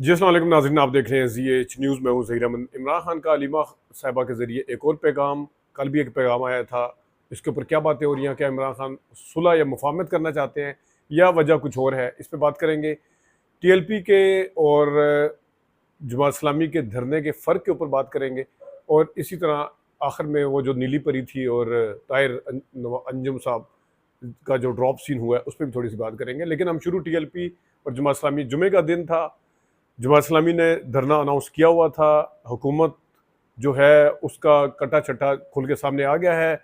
जी अस्सलाम वालेकुम नाज़रीन, आप देख रहे हैं ZH न्यूज़। मैं हूँ ज़हीर अहमद। इमरान खान का अलीमा साहिबा के ज़रिए एक और पैगाम, कल भी एक पैगाम आया था। इसके ऊपर क्या बातें हो रही हैं? क्या इमरान खान सुलह या मुफ़ाहमत करना चाहते हैं या वजह कुछ और है? इस पे बात करेंगे। TLP के और जमात इस्लामी के धरने के फ़र्क के ऊपर बात करेंगे और इसी तरह आखिर में वो जो नीली परी थी और ताहिर अंजुम साहब का जो ड्रॉप सीन हुआ है, उस पर भी थोड़ी सी बात करेंगे। लेकिन हम शुरू TLP और जमात इस्लामी, जुमे का दिन था, जमात इस्लामी ने धरना अनाउंस किया हुआ था। हुकूमत जो है उसका कटा छट्टा खुल के सामने आ गया है।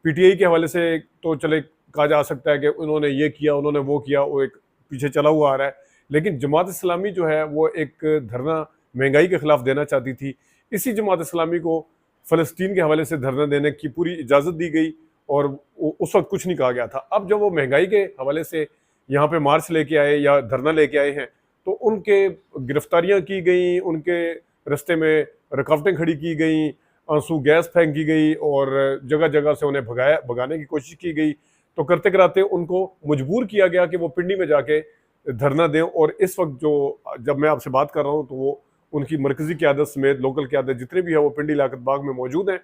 PTI के हवाले से तो चले कहा जा सकता है कि उन्होंने ये किया, उन्होंने वो किया, वो एक पीछे चला हुआ आ रहा है। लेकिन जमात इस्लामी जो है वो एक धरना महंगाई के खिलाफ देना चाहती थी। इसी जमात इस्लामी को फ़लस्तीन के हवाले से धरना देने की पूरी इजाज़त दी गई और उस वक्त कुछ नहीं कहा गया था। अब जब वो महंगाई के हवाले से यहाँ पे मार्च लेके आए या धरना लेके आए हैं, तो उनके गिरफ्तारियां की गई, उनके रास्ते में रुकावटें खड़ी की गई, आंसू गैस फेंकी गई और जगह जगह से उन्हें भगाने की कोशिश की गई। तो करते कराते उनको मजबूर किया गया कि वो पिंडी में जाके धरना दें। और इस वक्त जो जब मैं आपसे बात कर रहा हूँ तो वो उनकी मरकजी क़यादत समेत लोकल क़यादत जितने भी है वो पिंडी लियाकत बाग में मौजूद हैं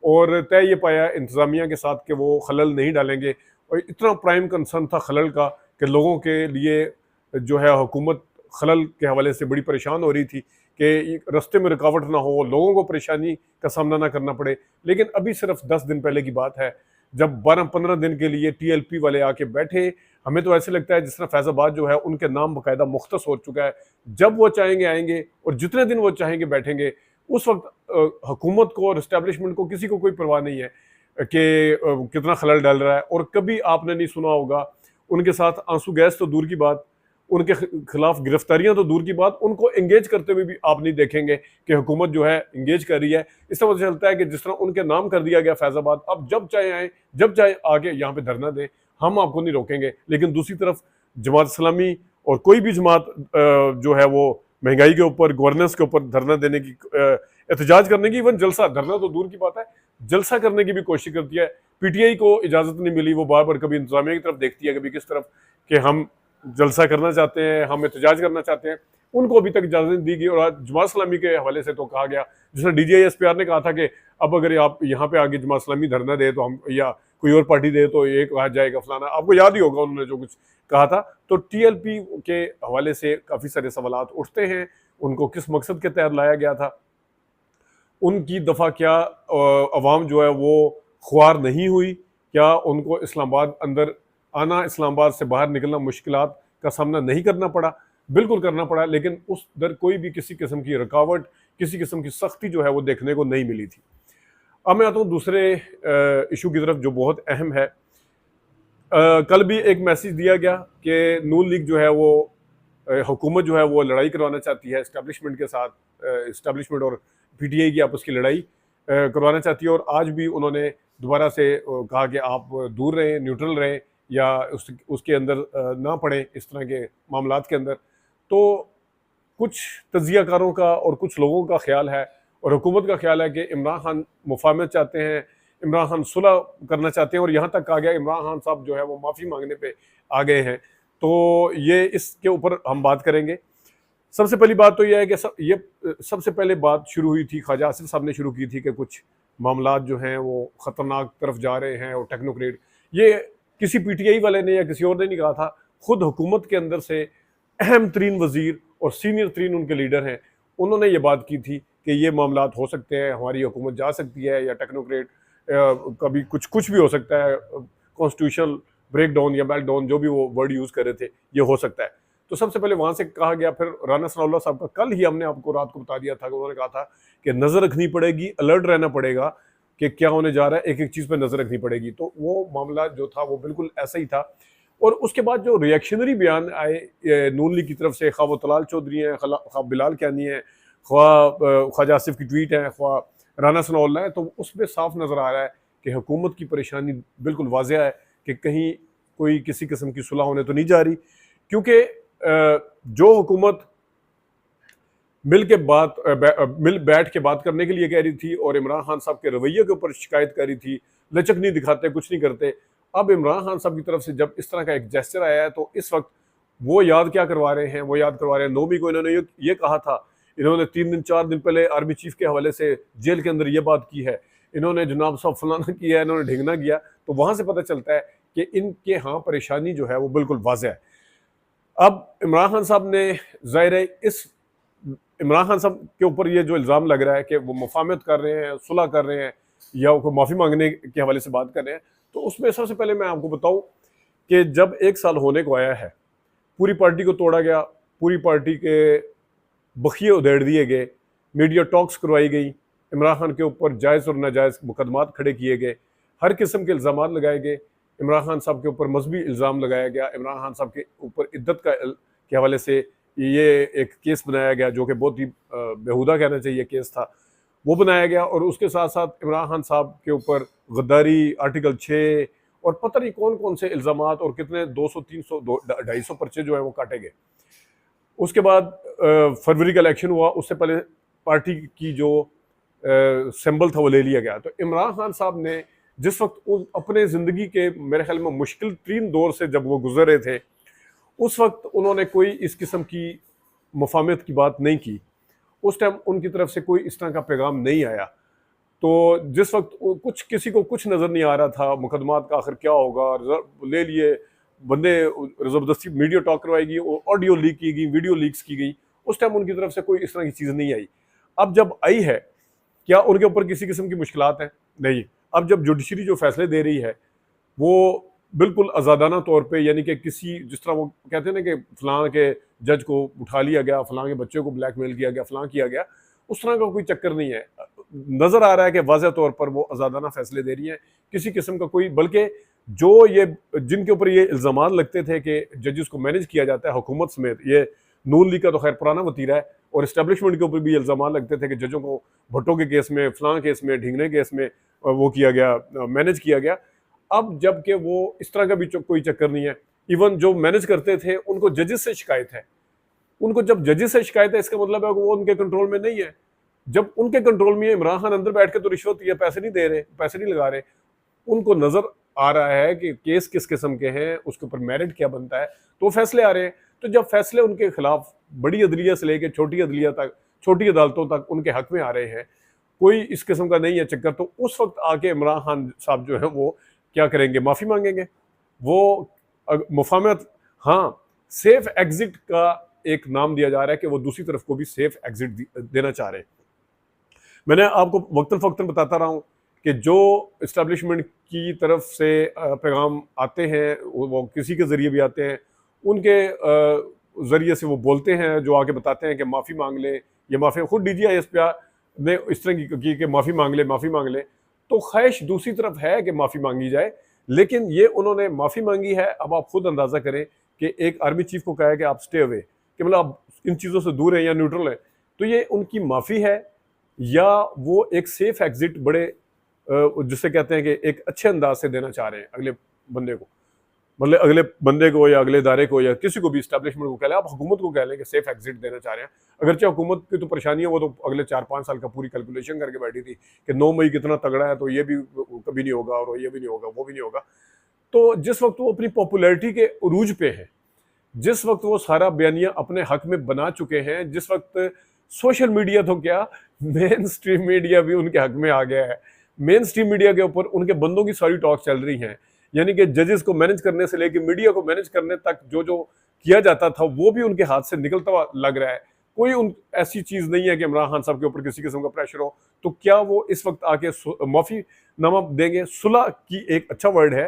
और तय ये पाया इंतज़ामिया के साथ कि वो खलल नहीं डालेंगे। और इतना प्राइम कंसर्न था खलल का कि लोगों के लिए जो है हुकूमत खलल के हवाले से बड़ी परेशान हो रही थी कि रास्ते में रुकावट ना हो, लोगों को परेशानी का सामना ना करना पड़े। लेकिन अभी सिर्फ 10 दिन पहले की बात है, जब 12-15 दिन के लिए TLP वाले आके बैठे। हमें तो ऐसे लगता है जिस तरह फैज़ाबाद जो है उनके नाम बाकायदा मुख्तस हो चुका है। जब वो चाहेंगे आएंगे और जितने दिन वो चाहेंगे बैठेंगे। उस वक्त हुकूमत को और इस्टेब्लिशमेंट को किसी को कोई परवाह नहीं है कि कितना खलल डाल रहा है। और कभी आपने नहीं सुना होगा उनके साथ आंसू गैस तो दूर की बात, उनके खिलाफ गिरफ्तारियां तो दूर की बात, उनको एंगेज करते हुए भी आप नहीं देखेंगे कि हुकूमत जो है एंगेज कर रही है। इससे पता चलता है कि जिस तरह उनके नाम कर दिया गया फैजाबाद, अब जब चाहे आए, जब चाहे आगे यहाँ पे धरना दें, हम आपको नहीं रोकेंगे। लेकिन दूसरी तरफ जमात इस्लामी और कोई भी जमात जो है वो महंगाई के ऊपर, गवर्नेंस के ऊपर धरना देने की, एहतजाज करने की, इवन जलसा, धरना तो दूर की बात है, जलसा करने की भी कोशिश करती है। PTI को इजाज़त नहीं मिली, वो बार बार कभी इंतजामिया की तरफ देखती है, कभी किस तरफ, कि हम जलसा करना चाहते हैं, हम एहतजाज करना चाहते हैं। उनको अभी तक इजाज़त नहीं दी गई। और आज जमात इस्लामी के हवाले से तो कहा गया, जिसने DGI SPR ने कहा था कि अब अगर आप यहाँ पे आगे जमात इस्लामी धरना दे तो हम, या कोई और पार्टी दे तो ये कहा जाएगा फलाना। आपको याद ही होगा उन्होंने जो कुछ कहा था। तो TLP के हवाले से काफ़ी सारे सवालात उठते हैं, उनको किस मकसद के तहत लाया गया था, उनकी दफ़ा क्या अवाम जो है वो ख्वार नहीं हुई, क्या उनको इस्लामाबाद अंदर आना, इस्लामाबाद से बाहर निकलना, मुश्किलात का सामना नहीं करना पड़ा? बिल्कुल करना पड़ा, लेकिन उस दर कोई भी किसी किस्म की रुकावट, किसी किस्म की सख्ती जो है वो देखने को नहीं मिली थी। अब मैं आता हूँ दूसरे इशू की तरफ जो बहुत अहम है। कल भी एक मैसेज दिया गया कि नून लीग जो है वो, हुकूमत जो है वो लड़ाई करवाना चाहती है इस्टेब्लिशमेंट के साथ, इस्टेब्लिशमेंट और PTI की आपस की लड़ाई करवाना चाहती है। और आज भी उन्होंने दोबारा से कहा कि आप दूर रहें, न्यूट्रल रहें, या उसके अंदर ना पड़ें, इस तरह के मामलात के अंदर। तो कुछ तजियाकारों का और कुछ लोगों का ख्याल है और हुकूमत का ख्याल है कि इमरान खान मुफाहमत चाहते हैं, इमरान खान सुलह करना चाहते हैं। और यहाँ तक कहा गया इमरान खान साहब जो है वो माफ़ी मांगने पे आ गए हैं। तो ये इसके ऊपर हम बात करेंगे। सबसे पहली बात तो यह है कि ये सबसे पहले बात शुरू हुई थी, ख्वाजा आसिफ साहब ने शुरू की थी कि कुछ मामलात जो हैं वो ख़तरनाक तरफ जा रहे हैं और टेक्नोक्रेट, ये किसी PTI वाले ने या किसी और ने नहीं कहा था, खुद हुकूमत के अंदर से अहम तरीन वज़ीर और सीनियर तरीन उनके लीडर हैं, उन्होंने ये बात की थी कि ये मामलात हो सकते हैं, हमारी हुकूमत जा सकती है, या टेक्नोक्रेट कभी कुछ कुछ भी हो सकता है, कॉन्स्टिट्यूशनल ब्रेक डाउन या मेल्ट डाउन, जो भी वो वर्ड यूज़ कर रहे थे, ये हो सकता है। तो सबसे पहले वहाँ से कहा गया। फिर राना सनाउल्लाह साहब का कल ही हमने आपको रात को बता दिया था कि उन्होंने कहा था कि नज़र रखनी पड़ेगी, अलर्ट रहना पड़ेगा कि क्या होने जा रहा है, एक एक चीज़ पर नज़र रखनी पड़ेगी। तो वो मामला जो था वो बिल्कुल ऐसा ही था। और उसके बाद जो रिएक्शनरी बयान आए नून लीग की तरफ से, खा वो तलाल चौधरी हैं, खा बिलाल कैनी है, ख्वाजा आसिफ की ट्वीट है, ख्वा राना सनाउल्लाह है, तो उसमें साफ नज़र आ रहा है कि हुकूमत की परेशानी बिल्कुल वाज़ेह है कि कहीं कोई किसी किस्म की सुलह होने तो नहीं जा रही। क्योंकि जो हुकूमत मिल बैठ के बात करने के लिए कह रही थी और इमरान खान साहब के रवैये के ऊपर शिकायत कर रही थी, लचक नहीं दिखाते, कुछ नहीं करते, अब इमरान खान साहब की तरफ से जब इस तरह का एक जेस्चर आया है तो इस वक्त वो याद क्या करवा रहे हैं, वो याद करवा रहे हैं 9 मई को इन्होंने ये कहा था, इन्होंने 3 दिन 4 दिन पहले आर्मी चीफ के हवाले से जेल के अंदर ये बात की है, इन्होंने जनाब साहब फलाना किया है, इन्होंने ढिंगना किया। तो वहां से पता चलता है कि इनके यहाँ परेशानी जो है वो बिल्कुल वाज़ेह है। अब इमरान खान साहब ने, जाहिर है इस इमरान खान साहब के ऊपर ये जो इल्ज़ाम लग रहा है कि वो मुफाहमत कर रहे हैं, सुलह कर रहे हैं या वो माफ़ी मांगने के हवाले से बात कर रहे हैं, तो उसमें सबसे पहले मैं आपको बताऊं कि जब 1 साल होने को आया है, पूरी पार्टी को तोड़ा गया, पूरी पार्टी के बखिए उधेड़ दिए गए, मीडिया टॉक्स करवाई गई, इमरान खान के ऊपर जायज़ और नाजायज़ मुकदमात खड़े किए गए, हर किस्म के इल्ज़ाम लगाए गए, इमरान खान साहब के ऊपर मजहबी इल्ज़ाम लगाया गया, इमरान खान साहब के ऊपर इद्दत के हवाले से ये एक केस बनाया गया जो कि बहुत ही बेहुदा कहना चाहिए केस था, वो बनाया गया। और उसके साथ साथ इमरान खान साहब के ऊपर गद्दारी, आर्टिकल 6 और पता नहीं कौन कौन से इल्ज़ामात और कितने 200 300 250 पर्चे जो है वो काटे गए। उसके बाद फरवरी का इलेक्शन हुआ, उससे पहले पार्टी की जो सिंबल था वो ले लिया गया। तो इमरान खान साहब ने जिस वक्त अपने ज़िंदगी के मेरे ख्याल में मुश्किल 3 दौर से जब वो गुजर रहे थे, उस वक्त उन्होंने कोई इस किस्म की मुफाहमत की बात नहीं की। उस टाइम उनकी तरफ से कोई इस तरह का पैगाम नहीं आया। तो जिस वक्त कुछ किसी को कुछ नज़र नहीं आ रहा था, मुकदमात का आखिर क्या होगा, ले लिए बंदे, ज़बरदस्ती मीडिया टॉक करवाएगी, ऑडियो लीक की गई, वीडियो लीक्स की गई, उस टाइम उनकी तरफ से कोई इस तरह की चीज़ नहीं आई। अब जब आई है, क्या उनके ऊपर किसी किस्म की मुश्किलात हैं? नहीं। अब जब जुडिशरी जो फैसले दे रही है वो बिल्कुल आज़ादाना तौर पे, यानी कि किसी, जिस तरह वो कहते हैं ना कि फ़लाँ के जज को उठा लिया गया, फ़लाँ के बच्चे को ब्लैकमेल किया गया, फ़लाँ किया गया, उस तरह का कोई चक्कर नहीं है। नज़र आ रहा है कि वाज़ेह तौर पर वो आज़ादाना फैसले दे रही हैं, किसी किस्म का कोई, बल्कि जो ये जिनके ऊपर ये इल्ज़ामात लगते थे कि जजेस को मैनेज किया जाता है हुकूमत समेत, ये नून लीग का तो खैर पुराना वतीरा है, और इस्टेब्लिशमेंट के ऊपर भी इल्ज़ामात लगते थे कि जजों को भुट्टो के केस में, फ़लाँ केस में, ढींगने केस में वो किया गया, मैनेज किया गया। अब जबकि वो इस तरह का भी कोई चक्कर नहीं है। इवन जो मैनेज करते थे उनको जजेस से शिकायत है, उनको जब जजेस से शिकायत है इसका मतलब है कि वो उनके कंट्रोल में नहीं है। जब उनके कंट्रोल में है, इमरान खान अंदर बैठ के तो रिश्वत या पैसे नहीं दे रहे, पैसे नहीं लगा रहे, उनको नजर आ रहा है कि केस किस किस्म के हैं, उसके ऊपर मेरिट क्या बनता है, तो फैसले आ रहे हैं। तो जब फैसले उनके खिलाफ बड़ी अदलिया से लेकर छोटी अदलिया तक, छोटी अदालतों तक उनके हक में आ रहे हैं, कोई इस किस्म का नहीं है चक्कर, तो उस वक्त आके इमरान खान साहब जो है वो क्या करेंगे? माफ़ी मांगेंगे। वो मुफाहमत, हाँ, सेफ एग्जिट का एक नाम दिया जा रहा है कि वो दूसरी तरफ को भी सेफ एग्जिट देना चाह रहे हैं। मैंने आपको वक्तन फ़क्तन बताता रहा हूँ कि जो इस्टेब्लिशमेंट की तरफ से पैगाम आते हैं, वो किसी के ज़रिए भी आते हैं, उनके ज़रिए से वो बोलते हैं, जो आके बताते हैं कि माफ़ी मांग लें, या माफ़ी, खुद DGISP ने इस तरह की कि माफ़ी मांग ले, माफ़ी मांग ले। तो ख्वाहिश दूसरी तरफ है कि माफ़ी मांगी जाए, लेकिन ये उन्होंने माफ़ी मांगी है। अब आप खुद अंदाज़ा करें कि एक आर्मी चीफ को कहा है कि आप स्टे अवे, कि मतलब आप इन चीज़ों से दूर हैं या न्यूट्रल हैं, तो ये उनकी माफ़ी है या वो एक सेफ एग्जिट बड़े जिसे कहते हैं कि एक अच्छे अंदाज से देना चाह रहे हैं अगले बंदे को, मतलब अगले बंदे को या अगले इदारे को या किसी को भी, इस्टेब्लिशमेंट को कह लें, आप हुकूमत को कह लें कि सेफ एग्जिट देना चाह रहे हैं। अगरचे हुकूमत की तो परेशानी है, वो तो अगले 4-5 साल का पूरी कैलकुलेशन करके बैठी थी कि 9 मई कितना तगड़ा है, तो ये भी कभी नहीं होगा और ये भी नहीं होगा, वो भी नहीं होगा। तो जिस वक्त वो अपनी पॉपुलैरिटी के उरूज पे है, जिस वक्त वो सारा बयानिया अपने हक में बना चुके हैं, जिस वक्त सोशल मीडिया तो क्या, मेन स्ट्रीम मीडिया भी उनके हक में आ गया है, मेन स्ट्रीम मीडिया के ऊपर उनके बंदों की सारी टॉक चल रही हैं, यानी कि जजेस को मैनेज करने से लेकर मीडिया को मैनेज करने तक जो जो किया जाता था वो भी उनके हाथ से निकलता हुआ लग रहा है। कोई उन ऐसी चीज़ नहीं है कि इमरान खान साहब के ऊपर किसी किस्म का प्रेशर हो। तो क्या वो इस वक्त आके माफ़ी नामा देंगे? सुलह की एक अच्छा वर्ड है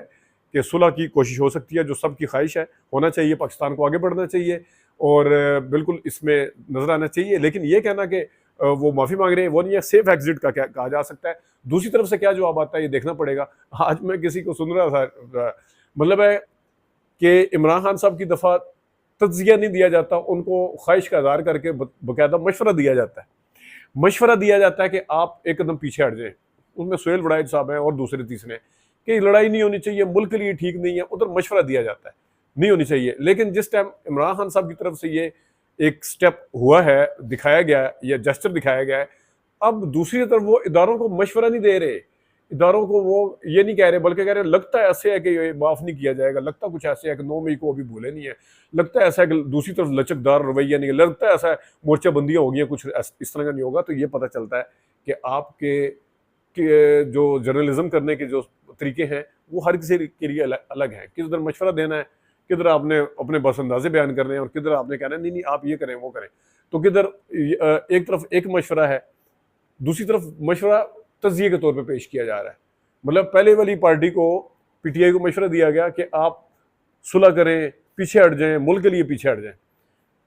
कि सुलह की कोशिश हो सकती है, जो सबकी ख्वाहिश है, होना चाहिए, पाकिस्तान को आगे बढ़ना चाहिए और बिल्कुल इसमें नजर आना चाहिए। लेकिन ये कहना कि वो माफ़ी मांग रहे हैं, वो नहीं है। सेफ एग्जिट का क्या कहा जा सकता है? दूसरी तरफ से क्या जवाब आता है ये देखना पड़ेगा। आज मैं किसी को सुन रहा था, मतलब है कि इमरान खान साहब की दफ़ा तज्जिया नहीं दिया जाता, उनको ख्वाहिश का इज़हार करके बाकायदा मशवरा दिया जाता है। मशवरा दिया जाता है कि आप एक कदम पीछे हट जाएं। उनमें सुहेल वड़ाइच साहब हैं और दूसरे तीसरे कि लड़ाई नहीं होनी चाहिए, मुल्क के लिए ठीक नहीं है, उधर मशवरा दिया जाता है, नहीं होनी चाहिए। लेकिन जिस टाइम इमरान खान साहब की तरफ से ये एक स्टेप हुआ है, दिखाया गया है, या जेस्चर दिखाया गया है, अब दूसरी तरफ वो इदारों को मशवरा नहीं दे रहे, इदारों को वो ये नहीं कह रहे, बल्कि कह रहे हैं लगता है ऐसे है कि ये माफ़ नहीं किया जाएगा, लगता कुछ ऐसे है कि 9 मई को अभी भूले नहीं है, लगता है ऐसा है कि दूसरी तरफ लचकदार रवैया नहीं है, लगता है ऐसा है मोर्चाबंदियाँ हो गई हैं, कुछ इस तरह का नहीं होगा। तो ये पता चलता है कि आपके जो जर्नलिज्म करने के जो तरीके हैं वो हर किसी के लिए अलग हैं। किधर मशवरा देना है, किधर आपने अपने बस अंदाजे बयान करने हैं, और किधर आपने कहना है नहीं नहीं आप ये करें वो करें। तो किधर एक तरफ एक मशवरा है, दूसरी तरफ मशवरा तज़िये के तौर पे पेश किया जा रहा है। मतलब पहले वाली पार्टी को, पीटीआई को मशवरा दिया गया कि आप सुलह करें, पीछे हट जाएं, मुल्क के लिए पीछे हट जाएं,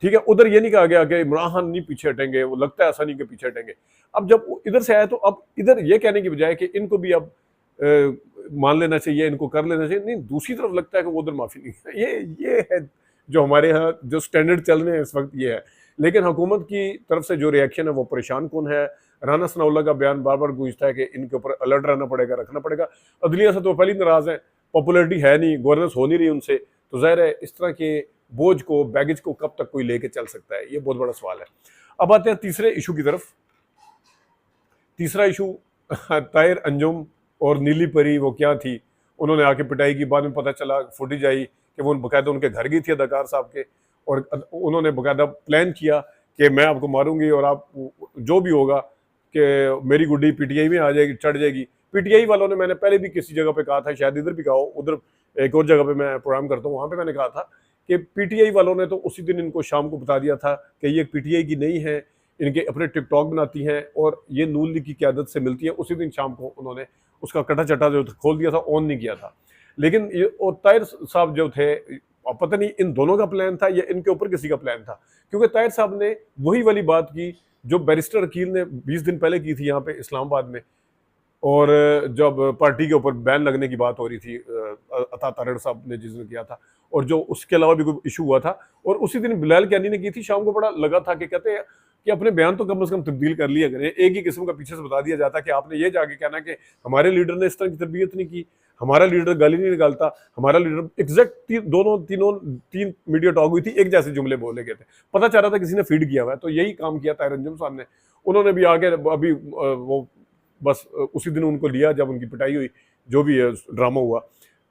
ठीक है। उधर ये नहीं कहा गया कि इमरान खान नहीं पीछे हटेंगे, वो लगता है ऐसा नहीं कि पीछे हटेंगे। अब जब इधर से आया तो अब इधर ये कहने की बजाय कि इनको भी अब मान लेना चाहिए, इनको कर लेना चाहिए, नहीं दूसरी तरफ लगता है कि वो उधर माफी नहीं। ये है जो हमारे यहाँ जो स्टैंडर्ड चल रहे हैं इस वक्त, ये है। लेकिन हुकूमत की तरफ से जो रिएक्शन है वो परेशान कौन है। राना सनाउल्लाह का बयान बार बार गूंजता है कि इनके ऊपर अलर्ट रहना पड़ेगा, रखना पड़ेगा। अदलिया से तो पहले ही नाराज है, पॉपुलरिटी है नहीं, गवर्नेंस हो नहीं रही उनसे, तो जाहिर है इस तरह के बोझ को, बैगेज को कब तक कोई लेके चल सकता है, ये बहुत बड़ा सवाल है। अब आते हैं तीसरे इशू की तरफ। तीसरा इशू ताहिर अंजुम और नीली परी वो क्या थी, उन्होंने आके पिटाई की, बाद में पता चला फुटेज आई कि वो बाकायदा उनके घर गई थी अदाकार साहब के, और उन्होंने बाकायदा प्लान किया कि मैं आपको मारूंगी और आप जो भी होगा कि मेरी गुड्डी पीटीआई में आ जाएगी, चढ़ जाएगी। पीटीआई वालों ने, मैंने पहले भी किसी जगह पे कहा था, शायद इधर भी कहा हो, उधर एक और जगह पे मैं प्रोग्राम करता हूँ, वहाँ पे मैंने कहा था कि पीटीआई वालों ने तो उसी दिन इनको शाम को बता दिया था कि ये पीटीआई की नहीं है, इनके अपने टिकटॉक बनाती हैं और ये नून लीग की क़यादत से मिलती है। उसी दिन शाम को उन्होंने उसका कटा चटा जो खोल दिया था, ऑन नहीं किया था। लेकिन ये और ताहिर साहब जो थे, पता नहीं इन दोनों का प्लान था या इनके ऊपर किसी का प्लान था, क्योंकि ताहिर साहब ने वही वाली बात की जो बैरिस्टर अकील ने 20 दिन पहले की थी यहाँ पे इस्लामाबाद में, और जब पार्टी के ऊपर बैन लगने की बात हो रही थी, अता तारड़ साहब ने जिस दिन किया था, और जो उसके अलावा भी कोई इशू हुआ था, और उसी दिन बिलाल कैनी ने की थी। शाम को बड़ा लगा था कि कहते हैं कि अपने बयान तो कम से कम तब्दील कर लिया करें। एक ही किस्म का पीछे से बता दिया जाता कि आपने ये जाके कहना कि हमारे लीडर ने इस तरह की तरबियत नहीं की, हमारा लीडर गाली नहीं निकालता, हमारा लीडर एग्जैक्ट तीन मीडिया टॉक हुई थी, एक जैसे जुमले बोले गए थे, पता चल रहा था किसी ने फीड किया हुआ है। तो यही काम किया ताहिर अंजुम साहब ने। उन्होंने भी आगे अभी वो बस उसी दिन उनको लिया जब उनकी पिटाई हुई, जो भी ड्रामा हुआ,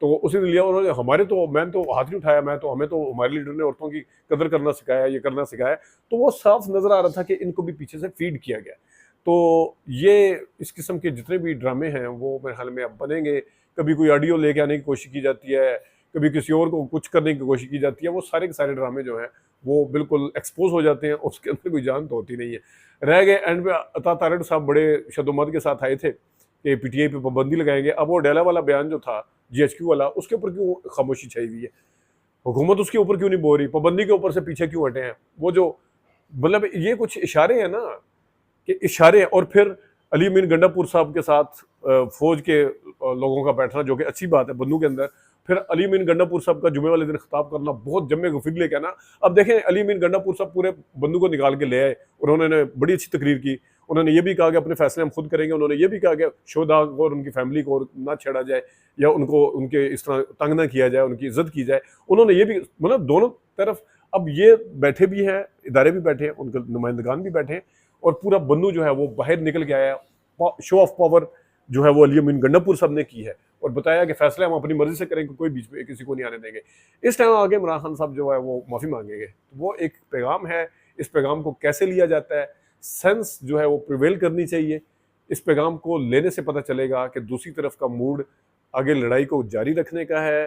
तो उसी दिन लिया उन्होंने। हमारे तो, मैंने तो हाथ नहीं उठाया, हमें तो हमारे लीडर ने औरतों की कदर करना सिखाया, ये करना सिखाया। तो वो साफ नजर आ रहा था कि इनको भी पीछे से फीड किया गया। तो ये इस किस्म के जितने भी ड्रामे हैं वो मेरे ख्याल में अब बनेंगे। कभी कोई ऑडियो लेके आने की कोशिश की जाती है, कभी किसी और को कुछ करने की कोशिश की जाती है, वो सारे के सारे ड्रामे जो हैं वो बिल्कुल एक्सपोज हो जाते हैं, उसके अंदर कोई जान तो होती नहीं है। रह गए एंड में अता तारड़ साहब बड़े शदोमत के साथ आए थे कि पीटीआई पे पाबंदी लगाएंगे। अब वो डेला वाला बयान जो था, जीएचक्यू वाला, उसके ऊपर क्यों खामोशी छाई हुई है? हुकूमत उसके ऊपर क्यों नहीं बोल रही? पाबंदी के ऊपर से पीछे क्यों हटे हैं? वो जो मतलब ये कुछ इशारे हैं ना, कि इशारे। और फिर अली अमीन गंडापुर साहब के साथ फौज के लोगों का बैठना, जो कि अच्छी बात है बन्नू के अंदर। फिर अली अमीन गंडापुर साहब का जुमे वाले दिन खिताब करना, बहुत जम्मे गुफिर ले कहना। अब देखें, अली अमीन गंडापुर साहब पूरे बन्नू को निकाल के ले आए और उन्होंने बड़ी अच्छी तकरीर की। उन्होंने ये भी कहा कि अपने फैसले हम खुद करेंगे। उन्होंने ये भी कहा कि शोधा और उनकी फैमिली को ना छेड़ा जाए या उनको उनके इस तरह तंग ना किया जाए, उनकी इज्जत की जाए। उन्होंने ये भी, मतलब दोनों तरफ अब ये बैठे भी हैं, इदारे भी बैठे हैं, उनके नुमाइंदगान भी बैठे हैं, और पूरा बन्नू जो है वो बाहर निकल के आया। शो ऑफ पावर जो है वो अली अमीन गंडापुर साहब ने की है और बताया कि फैसले हम अपनी मर्जी से करेंगे, कोई बीच में किसी को नहीं आने देंगे। इस टाइम आगे इमरान खान साहब जो है वो माफ़ी मांगेंगे। वो एक पैगाम है, इस पैगाम को कैसे लिया जाता है, सेंस जो है वो प्रिवेल करनी चाहिए। इस पैगाम को लेने से पता चलेगा कि दूसरी तरफ का मूड आगे लड़ाई को जारी रखने का है।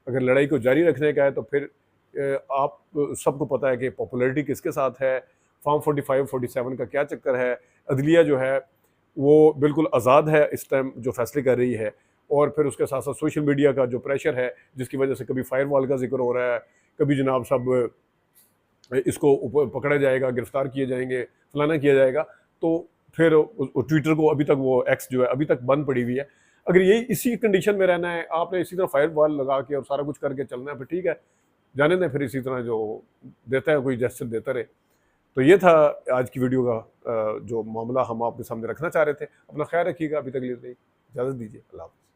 अगर लड़ाई को जारी रखने का है तो फिर आप सबको पता है कि पॉपुलैरिटी किसके साथ है, फॉर्म 45-47 का क्या चक्कर है। अदलिया जो है वो बिल्कुल आज़ाद है इस टाइम जो फैसले कर रही है, और फिर उसके साथ साथ सोशल मीडिया का जो प्रेशर है, जिसकी वजह से कभी फायरवॉल का जिक्र हो रहा है, कभी जनाब सब इसको पकड़ा जाएगा, गिरफ्तार किए जाएंगे, फलाना किया जाएगा। तो फिर ट्विटर को अभी तक, वो एक्स जो है अभी तक बंद पड़ी हुई है। अगर यही इसी कंडीशन में रहना है, आपने इसी तरह फायरवॉल लगा के और सारा कुछ करके चलना है, फिर ठीक है, जाने दें, फिर इसी तरह जो देता है कोई जेस्चर देता रहे। तो ये था आज की वीडियो का जो मामला हम आपके सामने रखना चाह रहे थे। अपना ख्याल रखिएगा। अभी तक लिए इजाज़त दीजिए। अल्लाह हाफ़िज़।